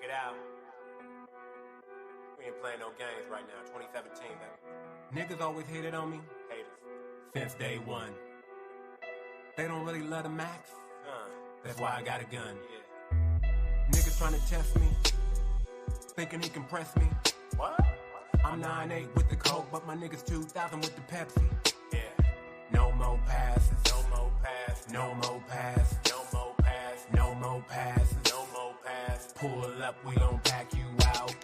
it out. We ain't playing no games right now. 2017, baby. Niggas always hated on me. Haters. Since day one. They don't really love the max. That's why I got a gun. Yeah. Niggas trying to test me. Thinking he can press me. What? I'm 9'8" with the coke, but my niggas 2,000 with the Pepsi. Yeah. No more passes. No more passes. No more passes. No more passes. No more passes. No more passes. Pull up, we gon' pack you out.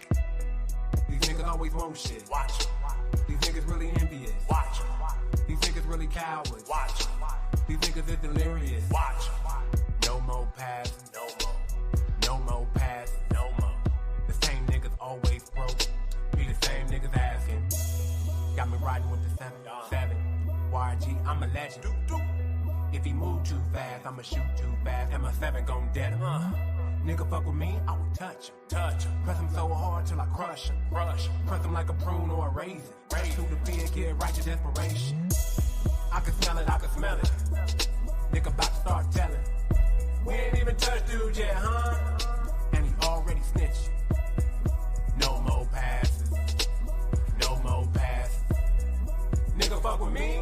These niggas always want shit. Watch em. These niggas really envious. Watch em. These niggas really cowards. Watch em. These niggas is delirious. Watch em. No more passes. No more. No more passes. No more. The same niggas always broke. Be the same niggas asking. Got me riding with the 7. YG, I'm a legend. If he move too fast, I'ma shoot too fast. And my 7 gon' dead him. Nigga fuck with me, I will touch him. Press him so hard till I crush him. Press him like a prune or a raisin. Raise through the fear, get right to desperation. I can smell it, I can smell it. Nigga about to start telling. We ain't even touched dude yet, huh? And he already snitched. No more passes. No more passes. Nigga fuck with me.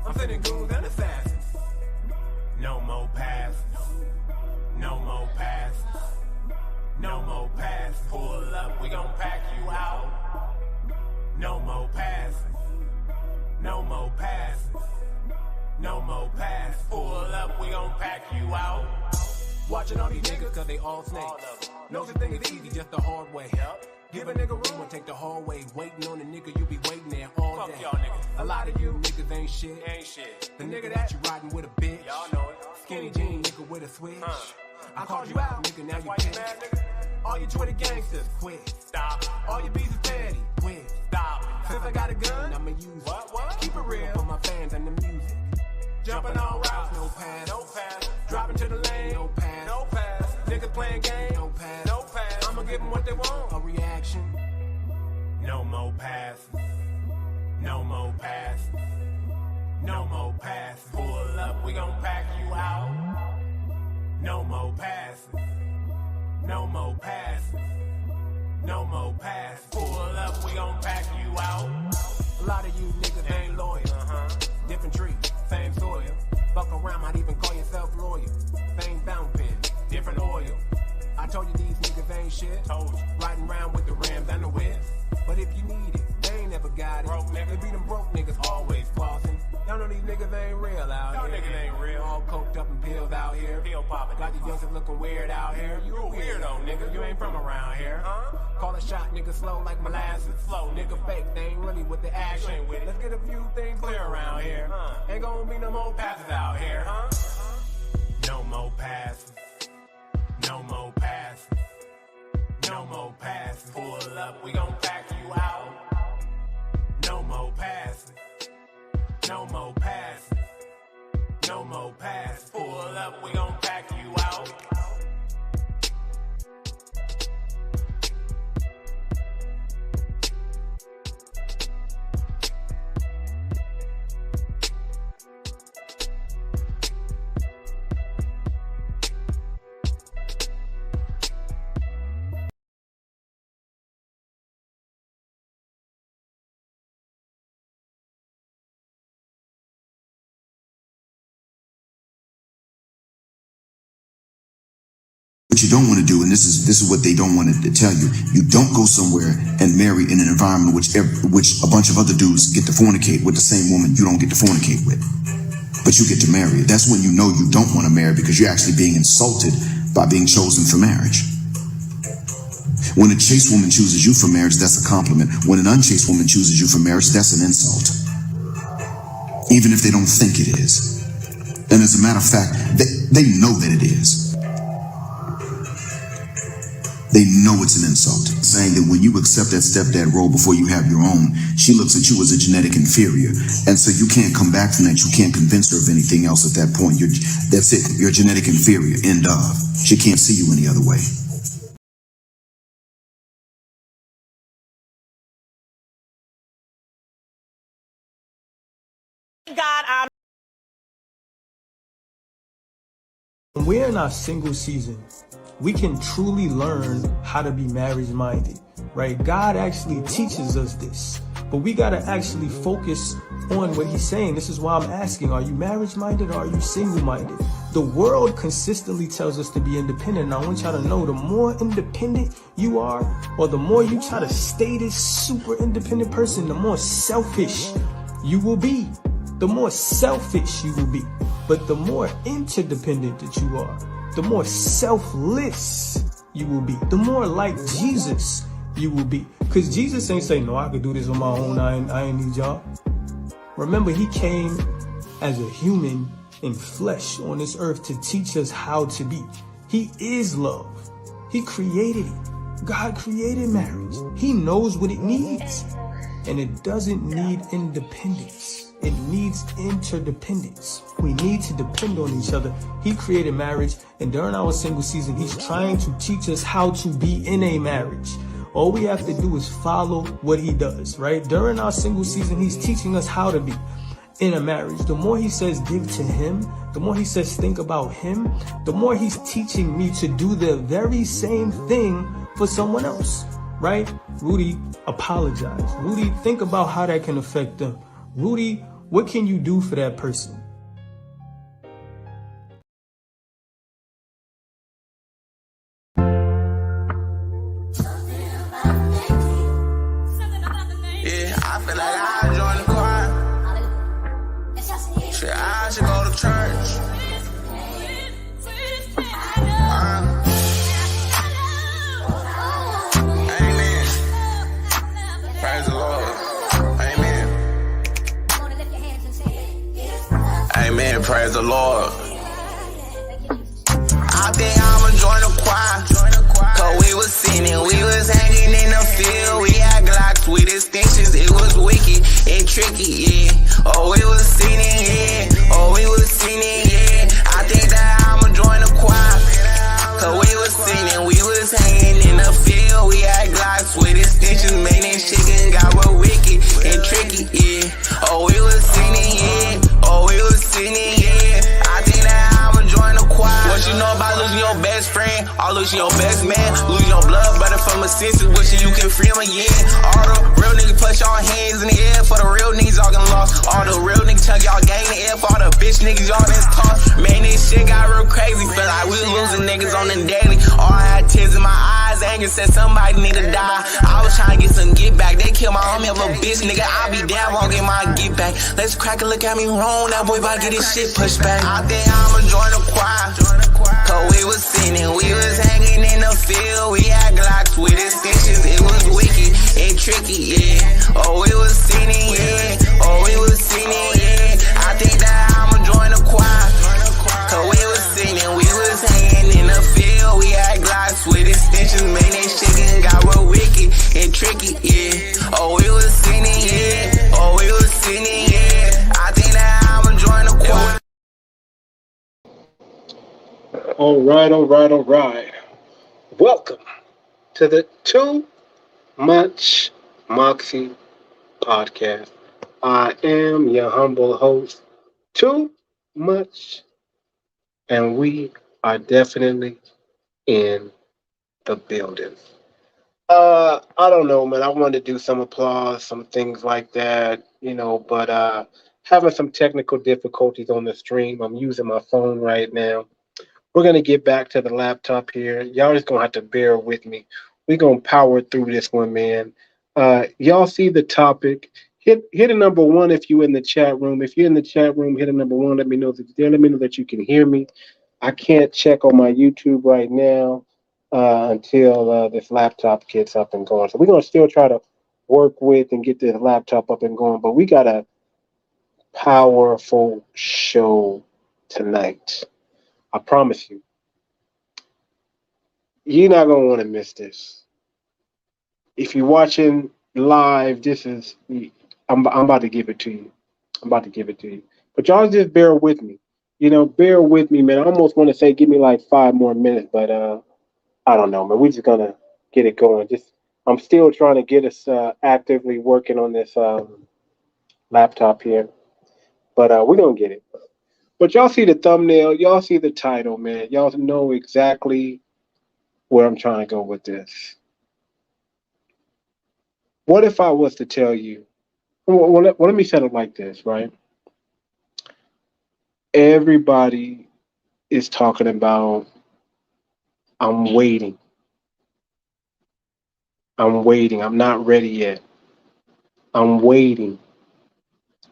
I'm sending goons and assassins. No more passes. No more passes. No more passes. Pull up, we gon' pack you out. No more passes. No more passes. No more passes. Pull up, we gon' pack you out. Watching all these niggas cause they all snakes. No such thing as easy, just the hard way. Give a nigga room and take the hallway. Waiting on the nigga, you be waiting there all day. Fuck y'all niggas. A lot of you niggas ain't shit. The nigga that you riding with a bitch. Y'all know it. Skinny jean nigga with a switch. I called you out, nigga, now you pissed. All you Twitter gangsters, quit. Stop. All your beats is petty, quit. Stop. Since I got a gun, I'ma use it. What? Keep it real for my fans and the music. Jumping on routes, no pass. No pass. Dropping to the lane, no pass. No pass. Niggas playing games, no pass. No pass. I'ma give them what they want, a reaction. No more passes. No more passes. No more passes. Pull up, we gon' pack you out. No more passes. No more passes. No more passes. Pull up, we gon' pack you out. A lot of you niggas ain't loyal. Different tree, same soil. Fuck around, might even call yourself loyal. Same fountain pen, different oil. I told you these niggas ain't shit. Told you. Riding around with the Rams and the whips. But if you need it, they ain't never got it. Broke niggas. They be them broke niggas always flossing. Y'all know these niggas ain't real out here. Y'all niggas ain't real. All coked up and pills out here. Pill popping. Got these youngsters looking weird out here. You a weirdo, nigga. You ain't from around here. Call a shot, nigga, slow like molasses. Slow, nigga, fake. They ain't really with the action. Let's get a few things clear around here. Ain't gonna be no more passes out here. No more passes. No more passes. No more passes. Pull up, we gon' pack you out. No more passes. No more passes. No more passes. Pull up, we gon' pack you out. What you don't want to do, and this is what they don't want to tell you, you don't go somewhere and marry in an environment which a bunch of other dudes get to fornicate with the same woman you don't get to fornicate with. But you get to marry. That's when you know you don't want to marry, because you're actually being insulted by being chosen for marriage. When a chaste woman chooses you for marriage, that's a compliment. When an unchaste woman chooses you for marriage, that's an insult. Even if they don't think it is. And as a matter of fact, they know that it is. They know it's an insult. Saying that when you accept that stepdad role before you have your own, she looks at you as a genetic inferior. And so you can't come back from that. You can't convince her of anything else at that point. That's it. You're genetic inferior. End of. She can't see you any other way. We're in our single season. we can truly learn how to be marriage-minded, right? God actually teaches us this, but we got to actually focus on what he's saying. This is why I'm asking, are you marriage-minded or are you single-minded? The world consistently tells us to be independent, and I want y'all to know, the more independent you are, or the more you try to stay this super independent person, the more selfish you will be. The more selfish you will be. But the more interdependent that you are, the more selfless you will be. The more like Jesus you will be. Because Jesus ain't saying, no, I could do this on my own. I ain't need y'all. Remember, he came as a human in flesh on this earth to teach us how to be. He is love. He created it. God created marriage. He knows what it needs. And it doesn't need independence. It needs interdependence. We need to depend on each other. He created marriage, and during our single season, he's trying to teach us how to be in a marriage. All we have to do is follow what he does, right? During our single season, he's teaching us how to be in a marriage. The more he says give to him, the more he says think about him, the more he's teaching me to do the very same thing for someone else, right? Rudy, apologize. Rudy, think about how that can affect them. Rudy, what can you do for that person? Yeah, I feel like I join the choir. Shit, I should go to church. Amen. Praise the Lord. Amen. Amen. Praise the Lord. I think I'ma join the choir. Cause we was sinning, we was hanging in the field. We had Glocks with extensions, it was wicked and tricky, yeah. Oh, we was sinning, yeah. Oh, we was sinning, yeah. I think that I'ma join the choir. Cause we was sinning, we was hanging in the field. We had Glocks with extensions, man, that shit got real wicked and tricky, yeah. Oh, we was sinning, yeah. Oh, we was sinning, yeah. I think that I'ma join the choir. What you know about losing your best friend, or losing your best man, losing your blood brother from a sister, wishing you can free him again. All the real niggas put y'all hands in the air for the real niggas y'all getting lost. All the real niggas tell y'all gang the air for all the bitch niggas y'all that's tossed. Man, this shit got real crazy, feel like we losing niggas on the daily. All I had tears in my eyes, anger said somebody need to die. I was trying to get some get back, they killed my homie, a little bitch nigga. I be down, won't get my get back. Let's crack and look at me wrong, that boy about to get his shit pushed back. I think I'ma join the choir. Cause we was sinning, we was hanging in the field. We had Glocks with extensions, it was wicked and tricky, yeah. Oh, we was sinning, yeah. Oh, we was sinning, yeah. I think that I'ma join the choir. Cause we was sinning, we was hanging in the field. We had Glocks with extensions, man, that shit got real wicked and tricky, yeah. Oh, we was sinning, yeah. Oh, we was sinning, yeah. I think that I'ma join the choir. All right. Welcome to the Too Much Moxie podcast. I am your humble host, Too Much, and we are definitely in the building. I don't know, man. I wanted to do some applause, some things like that, but having some technical difficulties on the stream. I'm using my phone right now. We're going to get back to the laptop here. Y'all just going to have to bear with me. We're going to power through this one, man. Y'all see the topic. Hit a number one if you're in the chat room. If you're in the chat room, hit a number one. Let me know that you're there. Let me know that you can hear me. I can't check on my YouTube right now until this laptop gets up and going. So we're going to still try to work with and get this laptop up and going. But we got a powerful show tonight. I promise you. You're not going to want to miss this. If you're watching live, I'm about to give it to you. But y'all just bear with me. Bear with me, man. I almost want to say give me like 5 more minutes, but I don't know, man. We're just going to get it going. I'm still trying to get us actively working on this laptop here. But we're going to get it. But y'all see the thumbnail. Y'all see the title, man. Y'all know exactly where I'm trying to go with this. What if I was to tell you, let me set it like this, right? Everybody is talking about, I'm waiting. I'm waiting. I'm not ready yet. I'm waiting.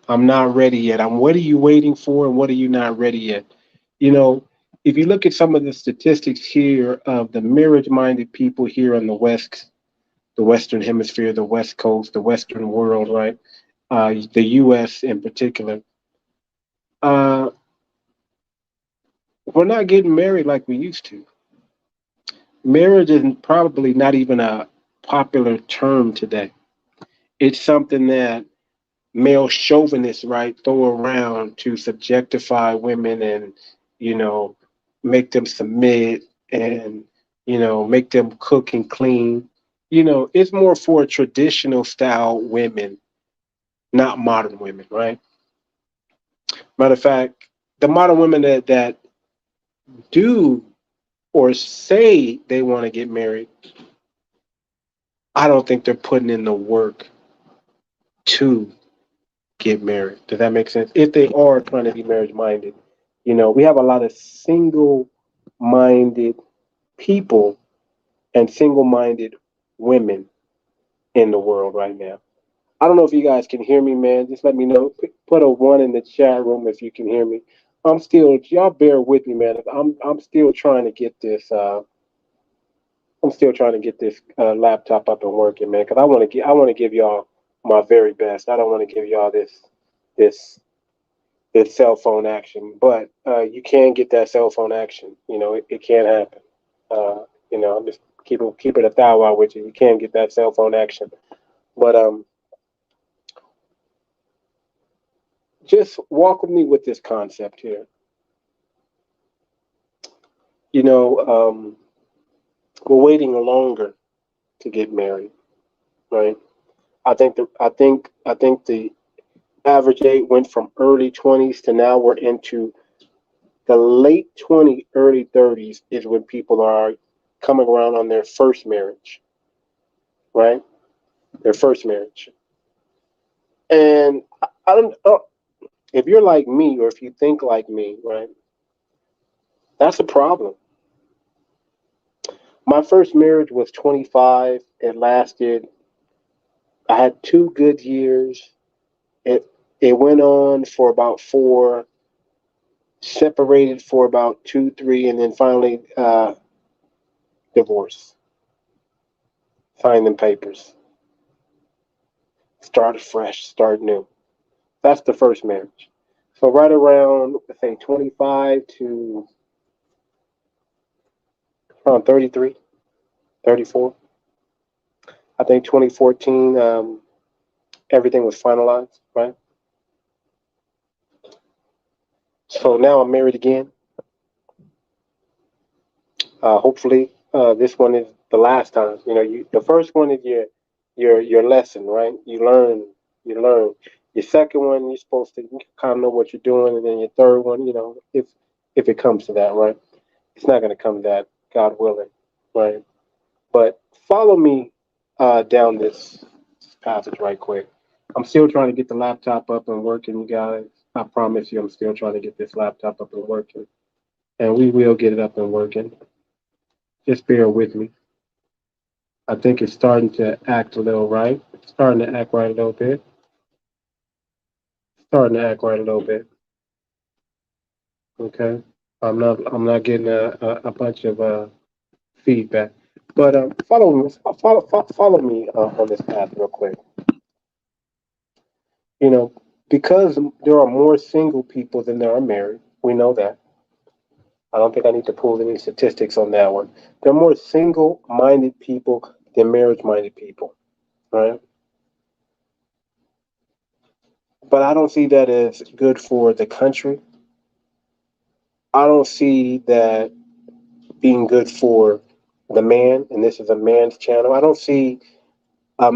I'm not ready yet. What are you waiting for and what are you not ready yet? You know, if you look at some of the statistics here of the marriage minded people here in the Western Hemisphere, the West Coast, the Western world, right? The US in particular, uh, we're not getting married like we used to. Marriage is probably not even a popular term today. It's something that male chauvinists, right, throw around to subjectify women and, you know, make them submit and, make them cook and clean. It's more for traditional style women, not modern women, right? Matter of fact, the modern women that do or say they want to get married, I don't think they're putting in the work to get married. Does that make sense? If they are trying to be marriage minded, we have a lot of single minded people and single minded women in the world right now. I don't know if you guys can hear me, man. Just let me know. Put a one in the chat room if you can hear me. Y'all bear with me, man. I'm still trying to get this. I'm still trying to get this laptop up and working, man. Because I want to give y'all my very best. I don't want to give y'all this this cell phone action, but you can get that cell phone action. It can happen. I'm just keep it a thou wow with you. You can get that cell phone action, but just walk with me with this concept here. You know, we're waiting longer to get married, right? I think the average age went from early 20s to now we're into the late 20s, early 30s is when people are coming around on their first marriage, right? Their first marriage. And I don't know if you're like me or if you think like me, right? That's a problem. My first marriage was 25. It lasted, I had 2 good years. It went on for about 4, separated for about 2, 3, and then finally divorce. Signed them papers. Start fresh, start new. That's the first marriage. So right around, let's say 25 to around 33, 34. I think 2014, everything was finalized, right? So now I'm married again. Hopefully, this one is the last time. The first one is your lesson, right? You learn. Your second one, you're supposed to kind of know what you're doing, and then your third one, if it comes to that, right? It's not going to come to that, God willing, right? But follow me down this passage right quick. I'm still trying to get the laptop up and working, you guys. I promise you, I'm still trying to get this laptop up and working, and we will get it up and working. Just bear with me. I think it's starting to act a little right. It's starting to act right a little bit. Starting to act right a little bit. Okay. I'm not getting a bunch of feedback. But follow me on this path real quick. You know, because there are more single people than there are married. We know that. I don't think I need to pull any statistics on that one. There are more single-minded people than marriage-minded people, right? But I don't see that as good for the country. I don't see that being good for the man, and this is a man's channel. I don't see a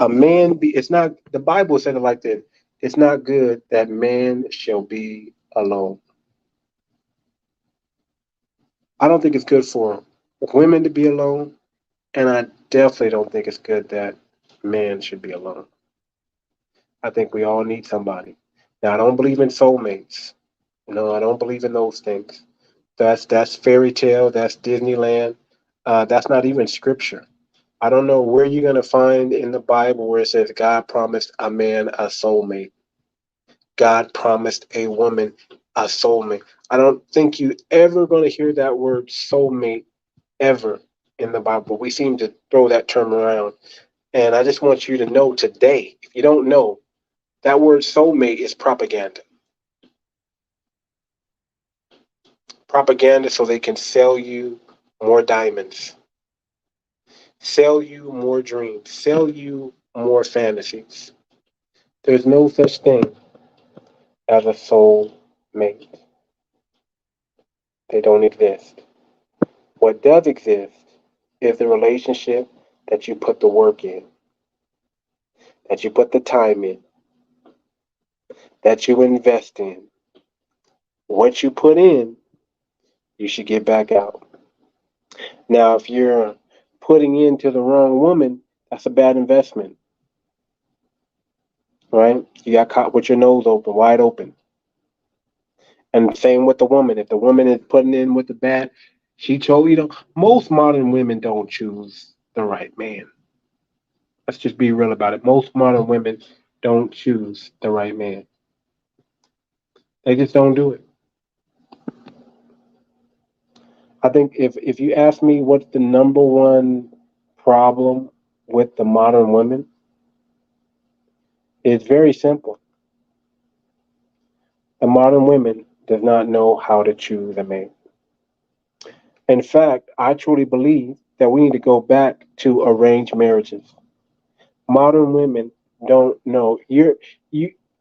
man be. It's not. The Bible said it like this. It's not good that man shall be alone. I don't think it's good for him. women to be alone, and I definitely don't think it's good that men should be alone. I think we all need somebody. Now, I don't believe in soulmates. No, I don't believe in those things. That's fairy tale. That's Disneyland. That's not even scripture. I don't know where you're gonna find in the Bible where it says God promised a man a soulmate. God promised a woman a soulmate. I don't think you ever gonna hear that word soulmate ever in the Bible. We seem to throw that term around. And I just want you to know today, if you don't know, that word soulmate is propaganda. Propaganda so they can sell you more diamonds, sell you more dreams, sell you more fantasies. There's no such thing as a soul mate. They don't exist. What does exist is the relationship that you put the work in, that you put the time in, that you invest in. What you put in, you should get back out. Now, if you're putting into the wrong woman, that's a bad investment, right? You got caught with your nose open, wide open. And same with the woman. If the woman is putting in with the bad, she told you, most modern women don't choose the right man. Let's just be real about it. Most modern women don't choose the right man. They just don't do it. I think if you ask me what's the number one problem with the modern women, it's very simple. The modern women does not know how to choose a man. In fact, I truly believe that we need to go back to arranged marriages. Modern women don't know. You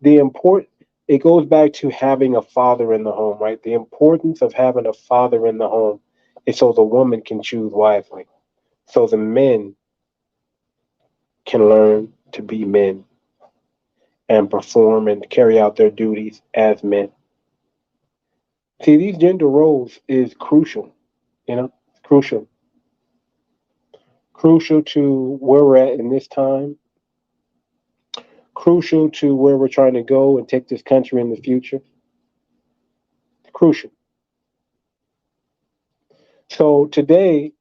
the important it goes back to having a father in the home, right? The importance of having a father in the home is so the woman can choose wisely. So the men can learn to be men and perform and carry out their duties as men. See, these gender roles is crucial, crucial. Crucial to where we're at in this time, crucial to where we're trying to go and take this country in the future. Crucial. So today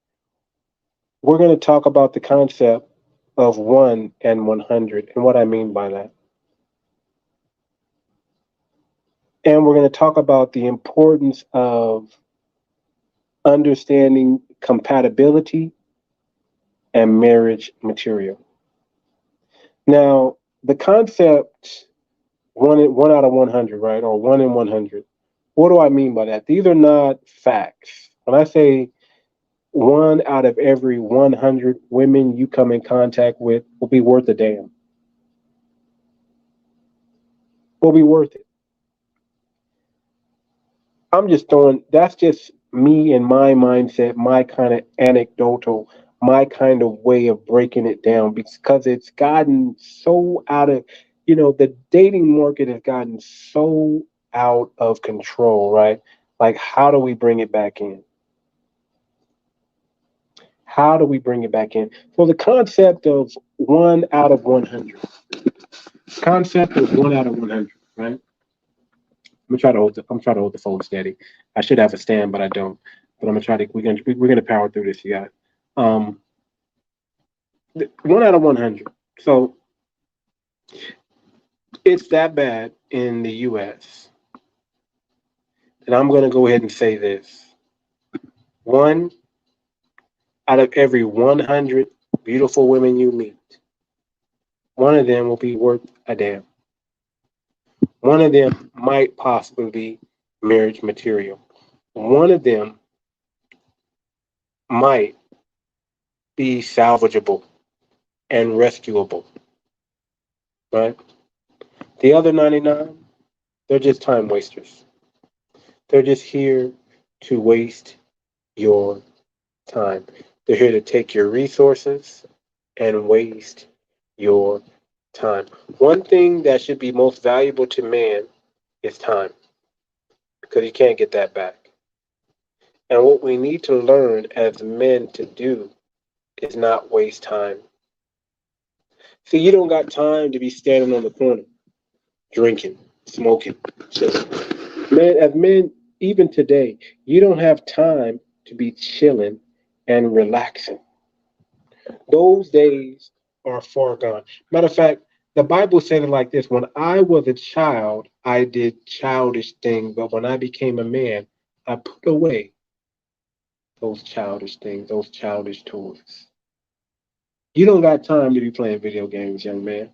we're going to talk about the concept of 1 and 100 and what I mean by that. And we're going to talk about the importance of understanding compatibility and marriage material. Now, the concept one out of 100, right? Or 1 in 100. What do I mean by that? These are not facts. When I say 1 out of every 100 women you come in contact with will be worth a damn. Will be worth it. I'm just throwing, that's just me and my mindset, my kind of anecdotal, my kind of way of breaking it down because it's gotten so out of, the dating market has gotten so out of control, right? Like, how do we bring it back in? How do we bring it back in? So the concept of 1 out of 100, concept of 1 out of 100, right? I'm trying to hold the phone steady. I should have a stand, but I don't. But I'm gonna try to. We're gonna power through this, you guys. 1 out of 100. So it's that bad in the U.S. And I'm gonna go ahead and say this: 1 out of every 100 beautiful women you meet, one of them will be worth a damn. One of them might possibly be marriage material. One of them might be salvageable and rescuable, right? The other 99, they're just time wasters. They're just here to waste your time. They're here to take your resources and waste your time. One thing that should be most valuable to man is time because you can't get that back. And what we need to learn as men to do is not waste time. See, you don't got time to be standing on the corner, drinking, smoking. Man, as men, even today, you don't have time to be chilling and relaxing. Those days are far gone. Matter of fact, the Bible said it like this: when I was a child, I did childish things, but when I became a man, I put away those childish things, those childish toys. You don't got time to be playing video games, young man.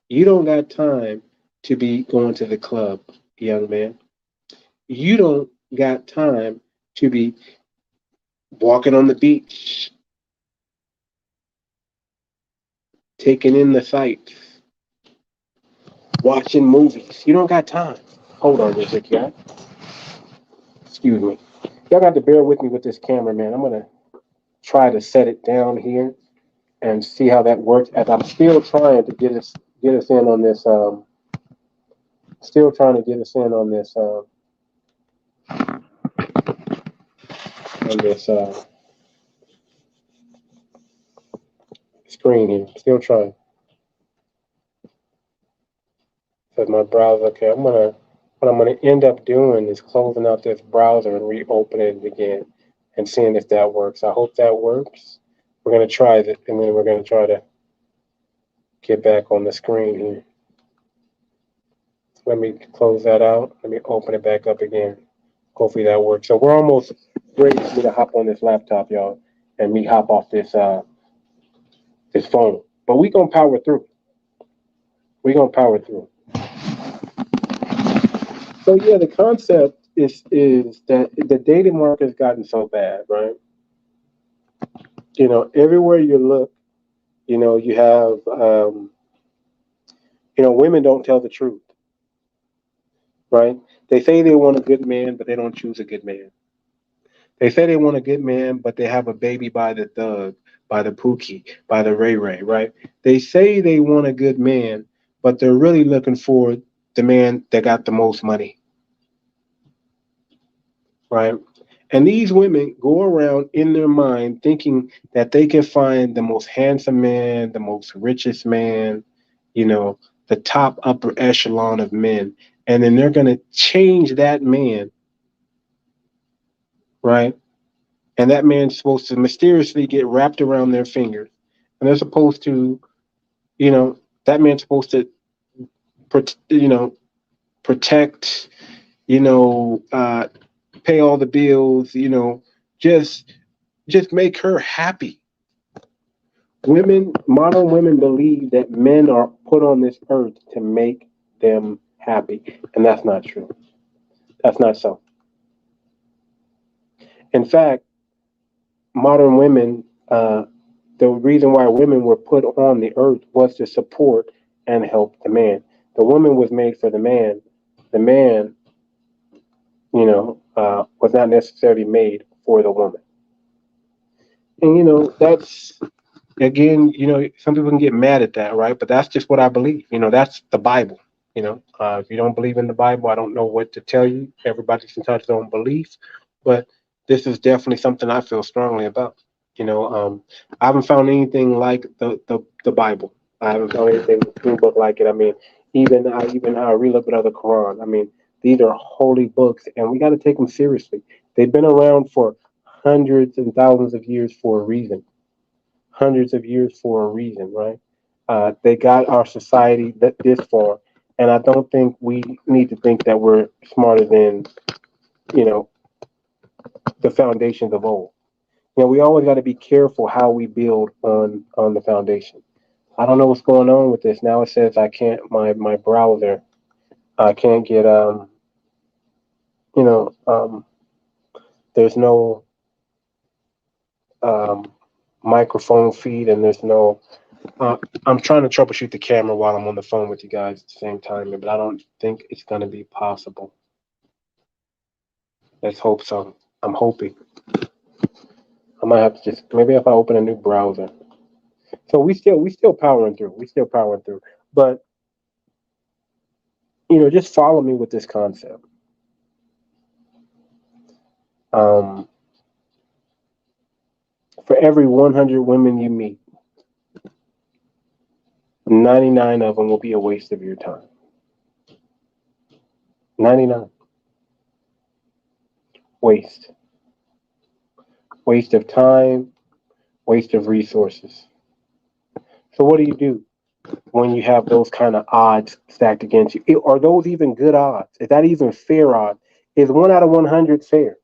You don't got time to be going to the club, young man. You don't got time to be walking on the beach, taking in the sights, watching movies. You don't got time. Hold on just a second, y'all. Excuse me. Y'all got to bear with me with this camera, man. I'm gonna try to set it down here and see how that works. As I'm still trying to get us in on this. Still trying to get us in on this screen here. Still trying. Says my browser. Okay, what I'm gonna end up doing is closing out this browser and reopening it again and seeing if that works. I hope that works. We're gonna try it and then we're gonna try to get back on the screen here. Let me close that out. Let me open it back up again. Hopefully that works. So we're almost ready for me to hop on this laptop, y'all, and me hop off this phone. But we gonna power through. We gonna power through. So yeah, the concept is that the dating market has gotten so bad, right? Everywhere you look, you have, women don't tell the truth, right? They say they want a good man, but they don't choose a good man. They say they want a good man, but they have a baby by the thug, by the Pookie, by the Ray Ray, right? They say they want a good man, but they're really looking for the man that got the most money, right? And these women go around in their mind thinking that they can find the most handsome man, the most richest man, you know, the top upper echelon of men. And then they're going to change that man, right? And that man's supposed to mysteriously get wrapped around their fingers. And they're supposed to, that man's supposed to, protect, you know, uh, pay all the bills, just just make her happy. Modern women believe that men are put on this earth to make them happy, and that's not true. That's not so. In fact, modern women, the reason why women were put on the earth was to support and help the man. The woman was made for the man. The man, was not necessarily made for the woman. And that's again, some people can get mad at that, right? But that's just what I believe. That's the Bible. If you don't believe in the Bible, I don't know what to tell you. Everybody's entitled to their own beliefs, but this is definitely something I feel strongly about. I haven't found anything like the Bible. I haven't found anything in book like it. I mean, even how I read a bit of the Quran. I mean, these are holy books, and we got to take them seriously. They've been around for hundreds and thousands of years for a reason. Hundreds of years for a reason, right? They got our society this far, and I don't think we need to think that we're smarter than you know the foundations of old. We always got to be careful how we build on the foundation. I don't know what's going on with this. Now it says I can't my browser. I can't get you know um there's no um microphone feed and there's no I'm trying to troubleshoot the camera while I'm on the phone with you guys at the same time, but I don't think it's going to be possible. Let's hope so. I'm hoping. I might have to just maybe if I open a new browser. So we still powering through. We still powering through. But just follow me with this concept. Um, for every 100 women you meet, 99 of them will be a waste of your time. 99. Waste. Waste of time, waste of resources. So what do when you have those kind of odds stacked against you? Are those even good odds? Is that even fair odds? Is 1 out of 100 fair?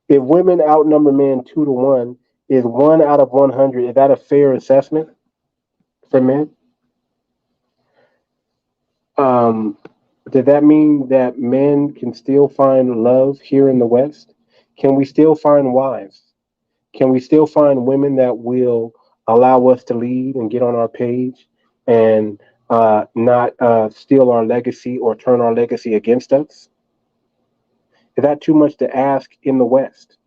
If women outnumber men 2 to 1, is 1 out of 100, is that a fair assessment for men? Um, does that mean that men can still find love here in the West? Can we still find wives? Can we still find women that will allow us to lead and get on our page and not steal our legacy or turn our legacy against us? Is that too much to ask in the West?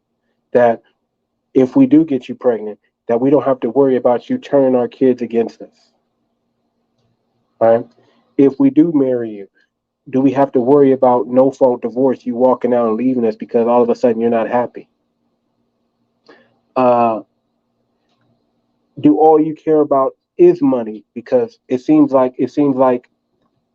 That if we do get you pregnant, that we don't have to worry about you turning our kids against us, right? If we do marry you, do we have to worry about no fault divorce, you walking out and leaving us because all of a sudden you're not happy? Uh, do all you care about is money? Because it seems like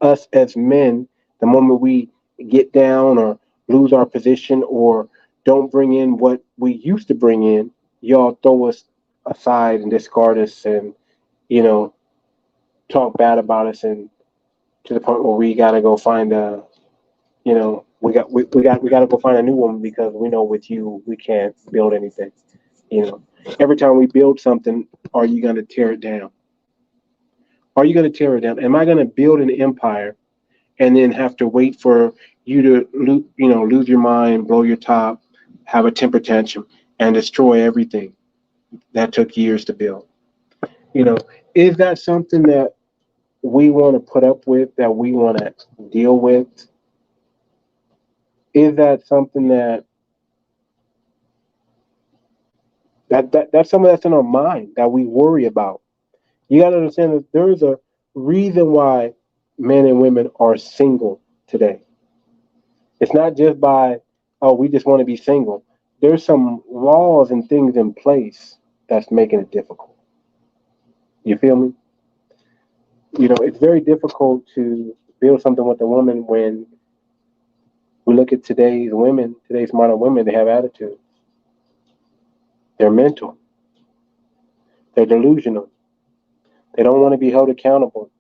us as men, the moment we get down or lose our position or don't bring in what we used to bring in, y'all throw us aside and discard us and you know talk bad about us and to the point where we gotta go find a we gotta go find a new woman because we know with you we can't build anything. You know, every time we build something, are you gonna tear it down? Are you gonna tear it down? Am I gonna build an empire and then have to wait for you to lose your mind, blow your top, have a temper tantrum, and destroy everything that took years to build? You know, is that something that we want to put up with, that we want to deal with? Is that something that's something that's in our mind that we worry about? You got to understand that there's a reason why men and women are single today. It's not just by, oh, we just want to be single. There's some laws and things in place that's making it difficult. You feel me? It's very difficult to build something with a woman when we look at today's women, today's modern women, they have attitude. They're mental. They're delusional. They don't want to be held accountable.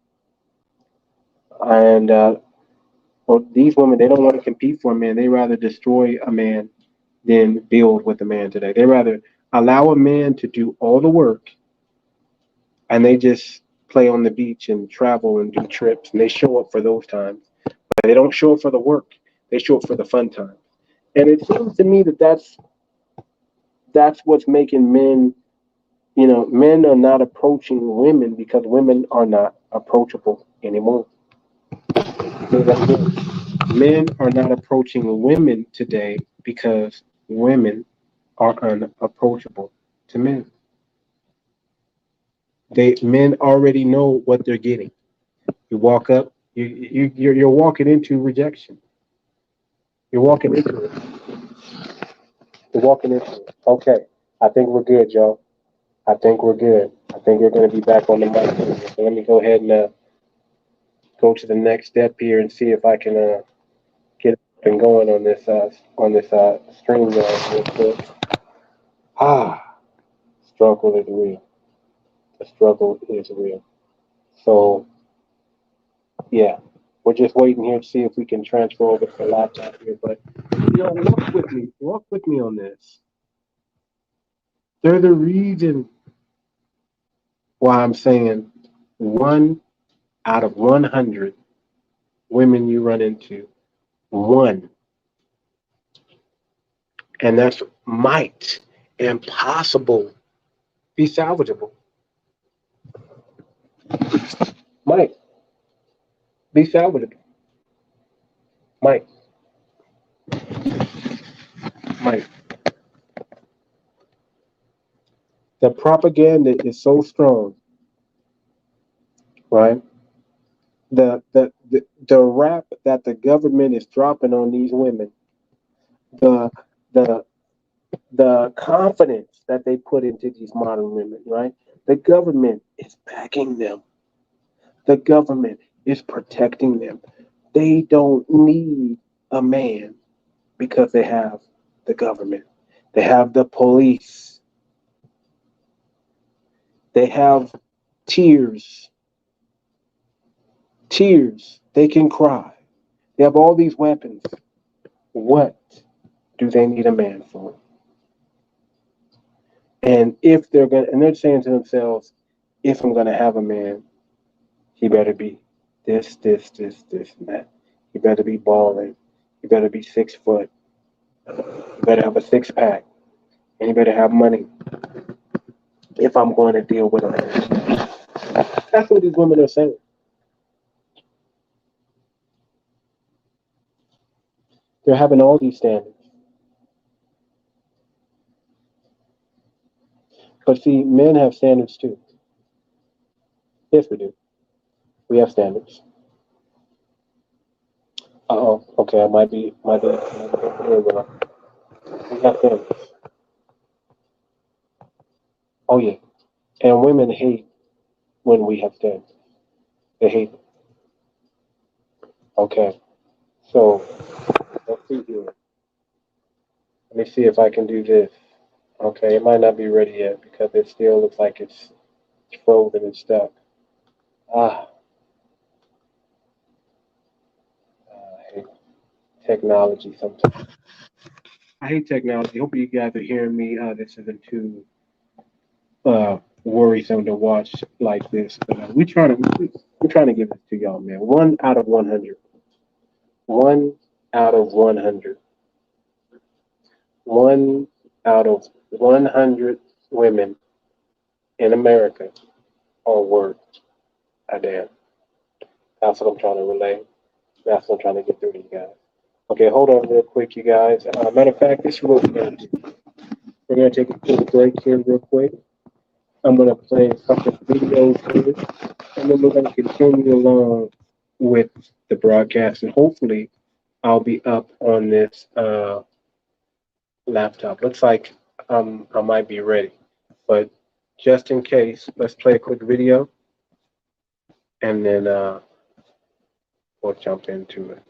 And well, these women, they don't want to compete for a man. They rather destroy a man than build with a man today. They rather allow a man to do all the work and they just play on the beach and travel and do trips and they show up for those times. But they don't show up for the work. They show up for the fun times. And it seems to me that that's what's making men, men are not approaching women because women are not approachable anymore. Men are not approaching women today because women are unapproachable to men. Men already know what they're getting. You walk up, you're walking into rejection. You're walking into it. You're walking into it. Okay, I think we're good, y'all. I think we're good. I think we're going to be back on the mic. So let me go ahead and go to the next step here and see if I can get up and going on this stream real quick. Ah, struggle is real. The struggle is real. So yeah, we're just waiting here to see if we can transfer over to the laptop here. But walk with me on this. There's a reason why I'm saying 1 out of 100 women you run into, one, and that's might impossible be salvageable. Might be salvageable. Might, might. The propaganda is so strong, right? The rap that the government is dropping on these women the the confidence that they put into these modern women, right? The government is backing them. The government is protecting them. They don't need a man because they have the government. They have the police. They have tears. Tears. They can cry. They have all these weapons. What do they need a man for? And if they're gonna, and they're saying to themselves, if I'm gonna have a man, he better be this, and that. He better be balling. He better be 6 foot. He better have a six pack. And he better have money. If I'm going to deal with a man, that's what these women are saying. They're having all these standards. But see, men have standards too. Yes, we do. We have standards. Uh-oh. Okay, I might be we have standards. Oh yeah. And women hate when we have standards. They hate it. Okay. So let's see here. Let me see if I can do this. Okay, it might not be ready yet because it still looks like it's frozen and stuck. Ah, I hate technology sometimes. I hate technology. Hope you guys are hearing me. This isn't too worrisome to watch like this, but we're trying to give this to y'all, man. 1 out of 100. 1 out of 100. 1 out of 100 women in America are worth a damn. That's what I'm trying to relay. That's what I'm trying to get through to you guys. Okay, hold on real quick, you guys. Matter of fact, this is what we're going to do. We're going to take a quick break here real quick. I'm going to play a couple of videos here, and then we're going to continue along with the broadcast. And hopefully, I'll be up on this laptop. Looks like I might be ready. But just in case, let's play a quick video, and then we'll jump into it.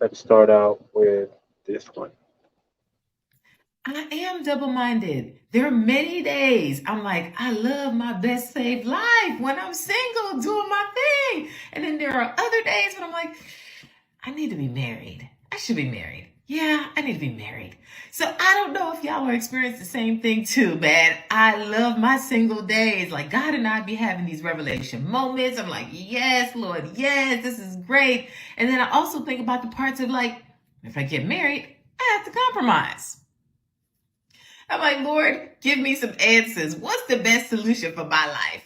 Let's start out with this one. I am double minded. There are many days I'm like, I love my best saved life when I'm single, doing my thing. And then there are other days when I'm like, I need to be married. I should be married. Yeah, I need to be married. So I don't know if y'all are experiencing the same thing too, man. I love my single days. Like God and I be having these revelation moments. I'm like, yes, Lord, yes, this is great. And then I also think about the parts of like, if I get married, I have to compromise. I'm like, Lord, give me some answers. What's the best solution for my life?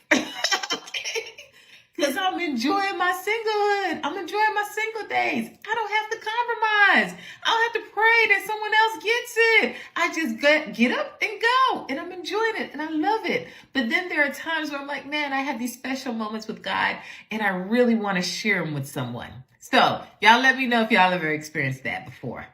Because I'm enjoying my singlehood. I'm enjoying my single days. I don't have to compromise. I don't have to pray that someone else gets it. I just get up and go. And I'm enjoying it. And I love it. But then there are times where I'm like, man, I have these special moments with God. And I really want to share them with someone. So y'all let me know if y'all ever experienced that before.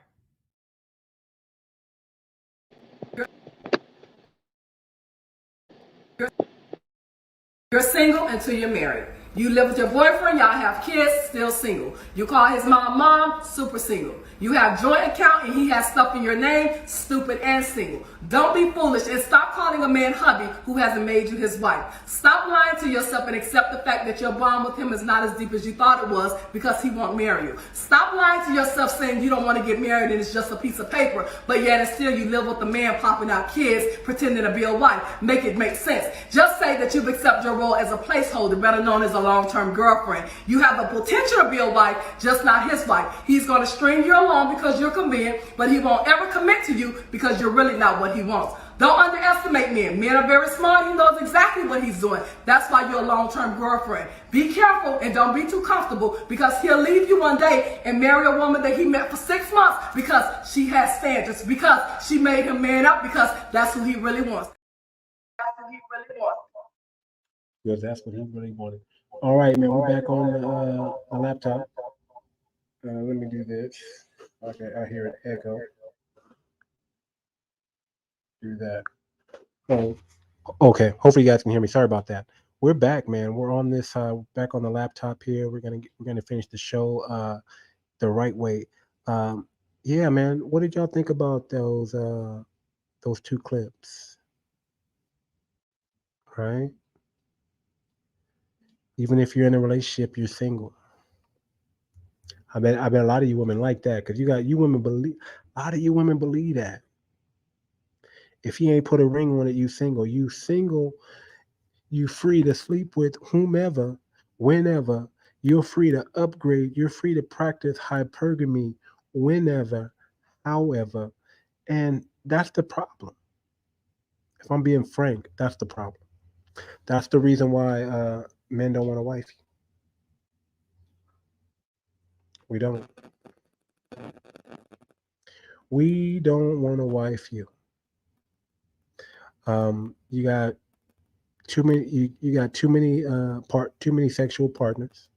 You're single until you're married. You live with your boyfriend, y'all have kids, still single. You call his mom, super single. You have joint account and he has stuff in your name, stupid and single. Don't be foolish and stop calling a man hubby who hasn't made you his wife. Stop lying to yourself and accept the fact that your bond with him is not as deep as you thought it was because he won't marry you. Stop lying to yourself saying you don't want to get married and it's just a piece of paper, but yet and still you live with the man popping out kids, pretending to be a wife. Make it make sense. Just say that you've accepted your role as a placeholder, better known as a long-term girlfriend. You have the potential to be a wife, just not his wife. He's going to string you along because you're convenient, but he won't ever commit to you because you're really not what he wants. Don't underestimate men. Men are very smart. He knows exactly what he's doing. That's why you're a long-term girlfriend. Be careful and don't be too comfortable because he'll leave you one day and marry a woman that he met for 6 months because she has standards, because she made him man up, because that's who he really wants. That's who he really wants. Because that's what he really wanted. All right, man, we're back on the laptop. Let me do this. Okay, I hear an echo. Do that. Oh, okay. Hopefully you guys can hear me. Sorry about that. We're back, man. We're on this back on the laptop here. We're gonna finish the show the right way. Um, yeah, man. What did y'all think about those two clips? Right? Even if you're in a relationship, you're single. I bet a lot of you women like that because you women believe a lot of you women believe that if he ain't put a ring on it, you single. You single. You free to sleep with whomever, whenever. You're free to upgrade. You're free to practice hypergamy whenever, however. And that's the problem. If I'm being frank, that's the problem. That's the reason why men don't want to wife you. We don't. We don't want to wife you. You got too many. You got too many sexual partners,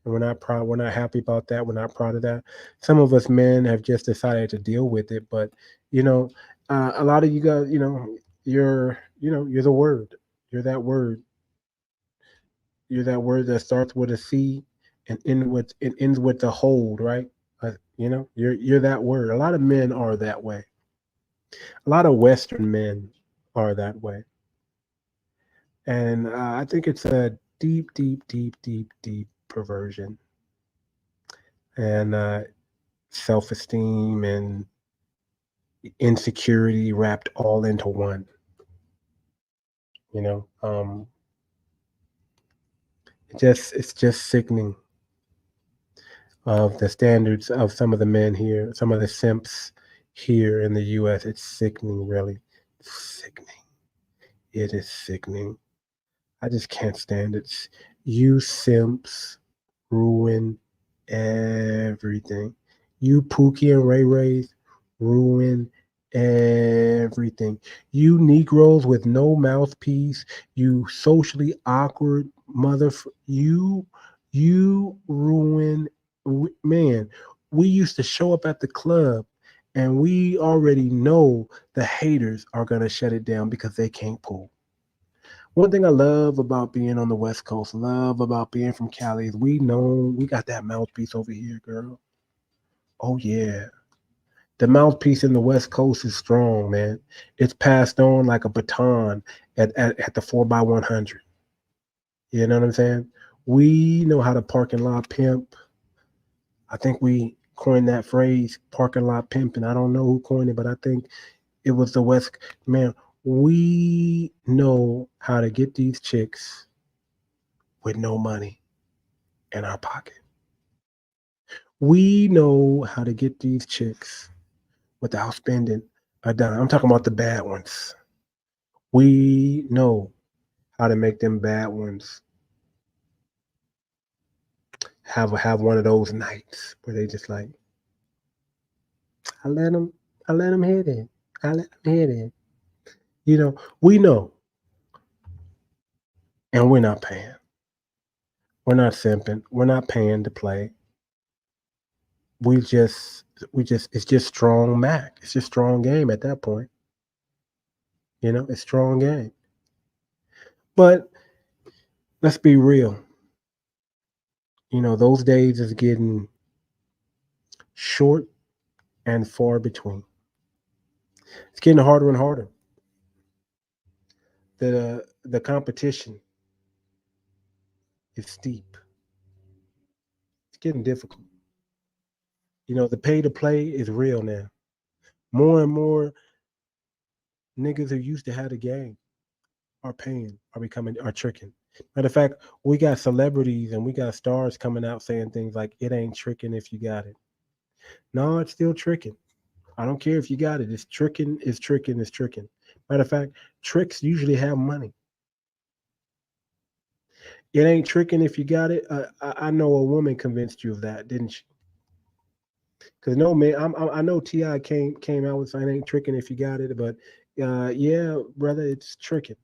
and we're not proud. We're not happy about that. We're not proud of that. Some of us men have just decided to deal with it, but you know, a lot of you guys, you're the word. You're that word. You're that word that starts with a C and ends with the hold, right? You're that word. A lot of men are that way. A lot of Western men are that way, and I think it's a deep, deep, deep, deep, deep perversion and self-esteem and insecurity wrapped all into one. You know, it's just sickening of the standards of some of the men here, some of the simps here in the U.S. It's sickening, really, sickening. It is sickening. I just can't stand it. You simps ruin everything. You Pookie and Ray Rays ruin everything. You Negroes with no mouthpiece, you socially awkward you ruin. Man, we used to show up at the club and we already know the haters are going to shut it down because they can't pull. One thing I love about being on the West Coast, love about being from Cali, is we know we got that mouthpiece over here, girl. Oh yeah. The mouthpiece in the West Coast is strong, man. It's passed on like a baton at the 4x100. You know what I'm saying? We know how to parking lot pimp. I think we coined that phrase, parking lot pimping. I don't know who coined it, but I think it was the West. Man, we know how to get these chicks with no money in our pocket. We know how to get these chicks without spending a dime. I'm talking about the bad ones. We know how to make them bad ones have one of those nights where they just like, I let them, I let them hit it. I let them hit it. We know, and we're not paying. We're not simping. We're not paying to play. We just, it's just strong Mac. It's just strong game at that point. It's strong game. But let's be real. Those days is getting short and far between. It's getting harder and harder. The competition is steep. It's getting difficult. The pay to play is real now. More and more niggas who used to have the game are tricking. Matter of fact, we got celebrities and we got stars coming out saying things like it ain't tricking if you got it. No, it's still tricking. I don't care if you got it. It's tricking, it's tricking, it's tricking. Matter of fact, tricks usually have money. It ain't tricking if you got it. I know a woman convinced you of that, didn't she? Because no man, I know Ti came out with saying ain't tricking if you got it, but yeah, brother, it's tricking.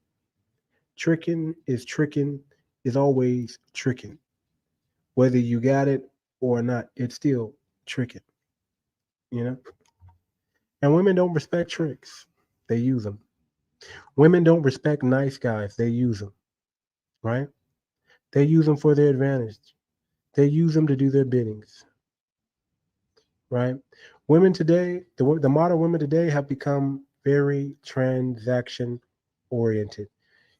Tricking is always tricking. Whether you got it or not, it's still tricking. you know. And women don't respect tricks; they use them. Women don't respect nice guys; they use them, right? They use them for their advantage. They use them to do their biddings, right? Women today, the modern women today have become very transaction oriented.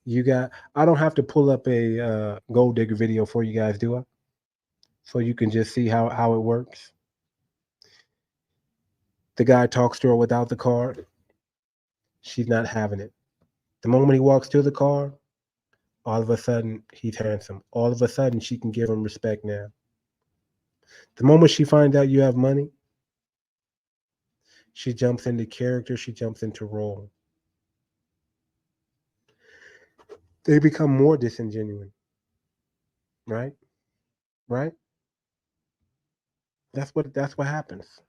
You got, I don't have to pull up a gold digger video for you guys, do I? So you can just see how it works. The guy talks to her without the card. She's not having it. The moment he walks to the car, all of a sudden he's handsome. All of a sudden she can give him respect now. The moment she finds out you have money, she jumps into character, she jumps into role. They become more disingenuous, right? Right? That's what happens.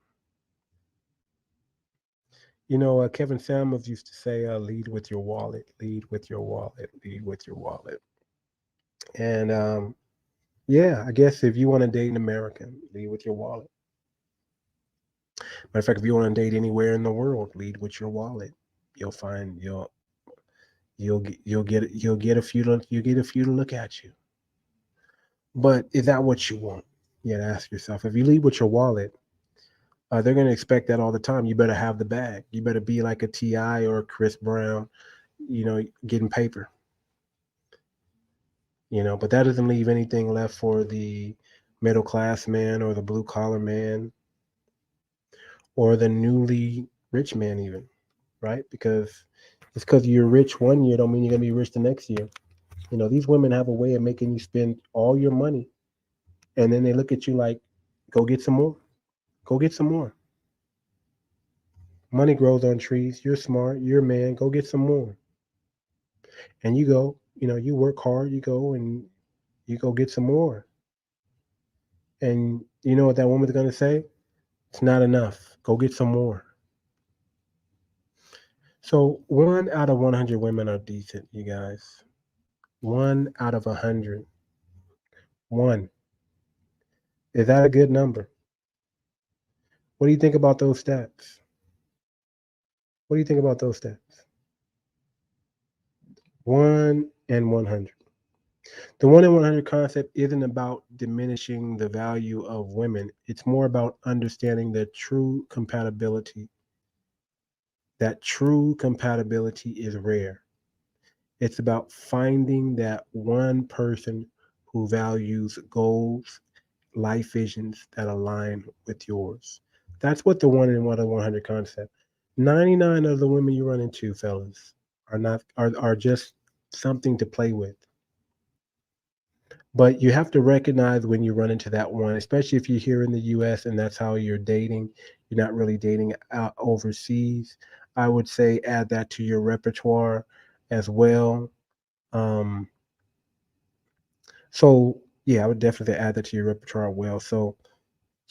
You know, Kevin Samuels used to say, "Lead with your wallet, lead with your wallet, lead with your wallet." And yeah, I guess if you want to date an American, lead with your wallet. Matter of fact, if you want to date anywhere in the world, lead with your wallet. You'll find you'll get a few to look at you. But is that what you want? You gotta ask yourself. If you lead with your wallet, they're gonna expect that all the time. You better have the bag. You better be like a Ti or a Chris Brown, getting paper. But that doesn't leave anything left for the middle class man or the blue collar man or the newly rich man even, right? Because you're rich one year don't mean you're gonna be rich the next year. These women have a way of making you spend all your money, and then they look at you like, go get some more. Go get some more. Money grows on trees. You're smart. You're a man. Go get some more. And you go, you work hard. You go and you go get some more. And you know what that woman's going to say? It's not enough. Go get some more. So 1 out of 100 women are decent, you guys. 1 out of 100. One. Is that a good number? What do you think about those stats? What do you think about those stats? 1 in 100. The 1 in 100 concept isn't about diminishing the value of women. It's more about understanding the true compatibility. That true compatibility is rare. It's about finding that one person who values goals, life visions that align with yours. That's what the 1 in 100 concept. 99 of the women you run into, fellas, are just something to play with. But you have to recognize when you run into that one, especially if you're here in the US and that's how you're dating. You're not really dating out overseas. I would say add that to your repertoire as well. Um, so yeah, I would definitely add that to your repertoire well. So